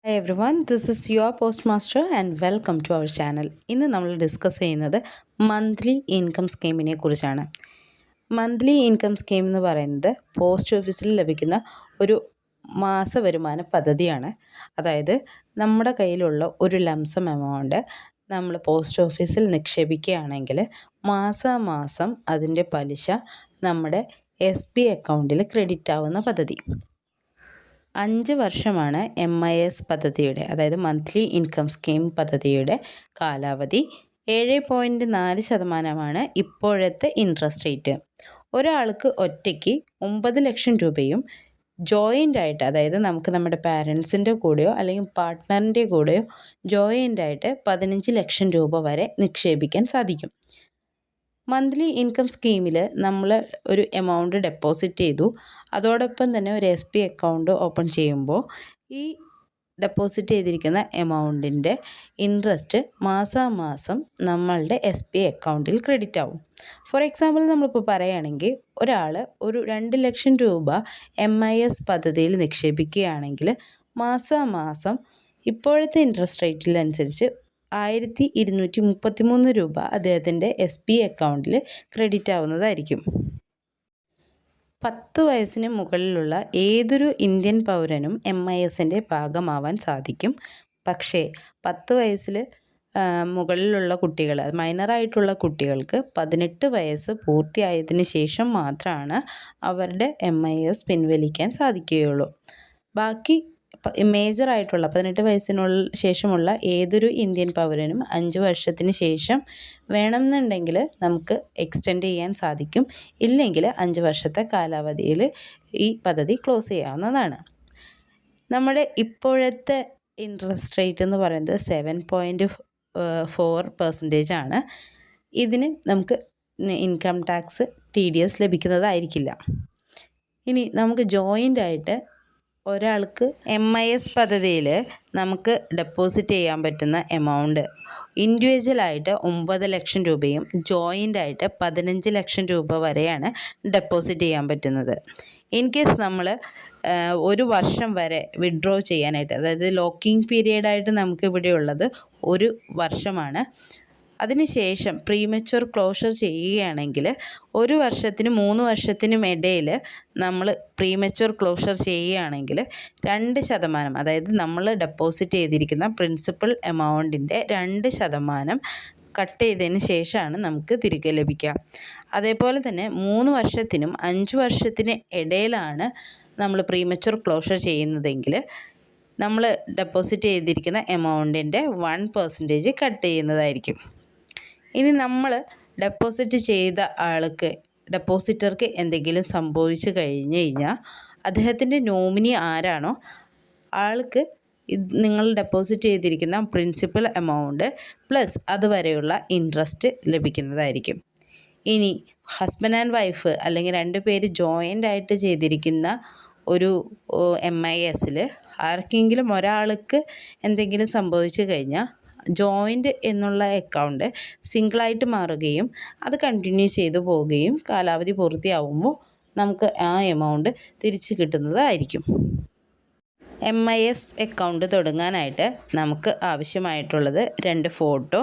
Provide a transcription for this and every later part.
Hi everyone, this is your postmaster and welcome to our channel. ഇന്ന് നമ്മൾ discuss ചെയ്യുന്നത് monthly income സ്കീമിനെ കുറിച്ചാണ്. Monthly income scheme എന്ന് പറയുന്നത് പോസ്റ്റ് ഓഫീസിൽ ലഭിക്കുന്ന ഒരു മാസ വരുമാന പദ്ധതിയാണ്. അതായത് നമ്മുടെ കയ്യിലുള്ള ഒരു ലംസം എമൗണ്ട് നമ്മൾ പോസ്റ്റ് ഓഫീസിൽ നിക്ഷേപിക്കുകയാണെങ്കിൽ മാസാമാസം അതിൻ്റെ പലിശ നമ്മുടെ SB അക്കൗണ്ടിൽ ക്രെഡിറ്റ് ആവുന്ന പദ്ധതി. 5 വർഷമാണ് MIS പദ്ധതിയുടെ, അതായത് മന്ത്ലി ഇൻകം സ്കീം പദ്ധതിയുടെ കാലാവധി. 7.4% ഇപ്പോഴത്തെ ഇൻട്രസ്റ്റ് റേറ്റ്. ഒരാൾക്ക് ഒറ്റയ്ക്ക് 9 ലക്ഷം രൂപയും ജോയിൻ്റ് ആയിട്ട്, അതായത് നമുക്ക് നമ്മുടെ പാരൻസിൻ്റെ കൂടെയോ അല്ലെങ്കിൽ പാർട്ട്ണറിൻ്റെ കൂടെയോ ജോയിൻ്റ് ആയിട്ട് 15 ലക്ഷം രൂപ വരെ നിക്ഷേപിക്കാൻ സാധിക്കും. മന്ത്ലി ഇൻകം സ്കീമിൽ നമ്മൾ ഒരു എമൗണ്ട് ഡെപ്പോസിറ്റ് ചെയ്തു, അതോടൊപ്പം തന്നെ ഒരു SB അക്കൗണ്ട് ഓപ്പൺ ചെയ്യുമ്പോൾ ഈ ഡെപ്പോസിറ്റ് ചെയ്തിരിക്കുന്ന എമൗണ്ടിൻ്റെ ഇൻട്രസ്റ്റ് മാസാമാസം നമ്മളുടെ SB അക്കൗണ്ടിൽ ക്രെഡിറ്റ് ആവും. ഫോർ എക്സാമ്പിൾ നമ്മളിപ്പോൾ പറയുകയാണെങ്കിൽ ഒരാൾ ഒരു 2 ലക്ഷം രൂപ MIS പദ്ധതിയിൽ നിക്ഷേപിക്കുകയാണെങ്കിൽ മാസാമാസം ഇപ്പോഴത്തെ ഇൻട്രസ്റ്റ് റേറ്റിലനുസരിച്ച് 1233 രൂപ അദ്ദേഹത്തിൻ്റെ SB അക്കൗണ്ടിൽ ക്രെഡിറ്റ് ആവുന്നതായിരിക്കും. 10 വയസ്സിന് മുകളിലുള്ള ഏതൊരു ഇന്ത്യൻ പൗരനും MISൻ്റെ ഭാഗമാവാൻ സാധിക്കും. പക്ഷേ 10 വയസ്സിൽ മുകളിലുള്ള കുട്ടികൾ, മൈനറായിട്ടുള്ള കുട്ടികൾക്ക് 18 വയസ്സ് പൂർത്തിയായതിന് ശേഷം മാത്രമാണ് അവരുടെ MIS പിൻവലിക്കാൻ സാധിക്കുകയുള്ളൂ. ബാക്കി മേജറായിട്ടുള്ള 18 ശേഷമുള്ള ഏതൊരു ഇന്ത്യൻ പൗരനും 5 വർഷത്തിന് ശേഷം വേണമെന്നുണ്ടെങ്കിൽ നമുക്ക് എക്സ്റ്റെൻഡ് ചെയ്യാൻ സാധിക്കും. ഇല്ലെങ്കിൽ 5 വർഷത്തെ കാലാവധിയിൽ ഈ പദ്ധതി ക്ലോസ് ചെയ്യാവുന്നതാണ്. നമ്മുടെ ഇപ്പോഴത്തെ ഇൻട്രസ്റ്റ് റേറ്റ് എന്ന് പറയുന്നത് 7.4% ആണ്. ഇതിന് നമുക്ക് ഇൻകം ടാക്സ് TDS ലഭിക്കുന്നതായിരിക്കില്ല. ഇനി നമുക്ക് ജോയിൻ്റ് ആയിട്ട് ഒരാൾക്ക് MIS പദ്ധതിയിൽ നമുക്ക് ഡെപ്പോസിറ്റ് ചെയ്യാൻ പറ്റുന്ന എമൗണ്ട് ഇൻഡിവിജ്വലായിട്ട് 9 ലക്ഷം രൂപയും ജോയിൻ്റായിട്ട് 15 ലക്ഷം രൂപ വരെയാണ് ഡെപ്പോസിറ്റ് ചെയ്യാൻ പറ്റുന്നത്. ഇൻ കേസ് നമ്മൾ ഒരു വർഷം വരെ വിഡ്രോ ചെയ്യാനായിട്ട്, അതായത് ലോക്കിംഗ് പീരിയഡായിട്ട് നമുക്ക് ഇവിടെ ഉള്ളത് 1 വർഷമാണ്. അതിനുശേഷം പ്രീമച്വർ ക്ലോഷർ ചെയ്യുകയാണെങ്കിൽ 1 വർഷത്തിനും 3 വർഷത്തിനും ഇടയിൽ നമ്മൾ പ്രീമച്വർ ക്ലോഷർ ചെയ്യുകയാണെങ്കിൽ 2%, അതായത് നമ്മൾ ഡെപ്പോസിറ്റ് ചെയ്തിരിക്കുന്ന പ്രിൻസിപ്പൽ എമൗണ്ടിൻ്റെ 2% കട്ട് ചെയ്തതിന് ശേഷമാണ് നമുക്ക് തിരികെ ലഭിക്കുക. അതേപോലെ തന്നെ 3 വർഷത്തിനും 5 വർഷത്തിന് ഇടയിലാണ് നമ്മൾ പ്രീമച്വർ ക്ലോഷർ ചെയ്യുന്നതെങ്കിൽ നമ്മൾ ഡെപ്പോസിറ്റ് ചെയ്തിരിക്കുന്ന എമൗണ്ടിൻ്റെ 1% കട്ട് ചെയ്യുന്നതായിരിക്കും. ഇനി നമ്മൾ ഡെപ്പോസിറ്റ് ചെയ്ത ഡെപ്പോസിറ്റർക്ക് എന്തെങ്കിലും സംഭവിച്ചു കഴിഞ്ഞാൽ അദ്ദേഹത്തിൻ്റെ നോമിനി ആരാണോ ആൾക്ക് നിങ്ങൾ ഡെപ്പോസിറ്റ് ചെയ്തിരിക്കുന്ന പ്രിൻസിപ്പൽ എമൗണ്ട് പ്ലസ് അതുവരെയുള്ള ഇൻട്രസ്റ്റ് ലഭിക്കുന്നതായിരിക്കും. ഇനി ഹസ്ബൻഡ് ആൻഡ് വൈഫ് അല്ലെങ്കിൽ 2 പേര് ജോയിൻ്റ് ആയിട്ട് ചെയ്തിരിക്കുന്ന ഒരു MISൽ ആർക്കെങ്കിലും ഒരാൾക്ക് എന്തെങ്കിലും സംഭവിച്ചു കഴിഞ്ഞാൽ ജോയിൻ്റ് എന്നുള്ള അക്കൗണ്ട് സിംഗിളായിട്ട് മാറുകയും അത് കണ്ടിന്യൂ ചെയ്തു പോവുകയും കാലാവധി പൂർത്തിയാവുമ്പോൾ നമുക്ക് ആ എമൗണ്ട് തിരിച്ച് കിട്ടുന്നതായിരിക്കും. MIS അക്കൗണ്ട് തുടങ്ങാനായിട്ട് നമുക്ക് ആവശ്യമായിട്ടുള്ളത് 2 ഫോട്ടോ,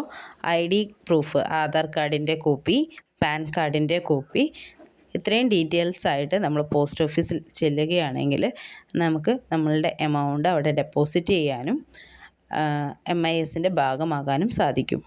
ID പ്രൂഫ്, ആധാർ കാർഡിൻ്റെ കോപ്പി, പാൻ കാർഡിൻ്റെ കോപ്പി. ഇത്രയും ഡീറ്റെയിൽസ് ആയിട്ട് നമ്മൾ പോസ്റ്റ് ഓഫീസിൽ ചെല്ലുകയാണെങ്കിൽ നമുക്ക് നമ്മളുടെ എമൗണ്ട് അവിടെ ഡെപ്പോസിറ്റ് ചെയ്യാനും MISൻ്റെ ഭാഗമാകാനും സാധിക്കും.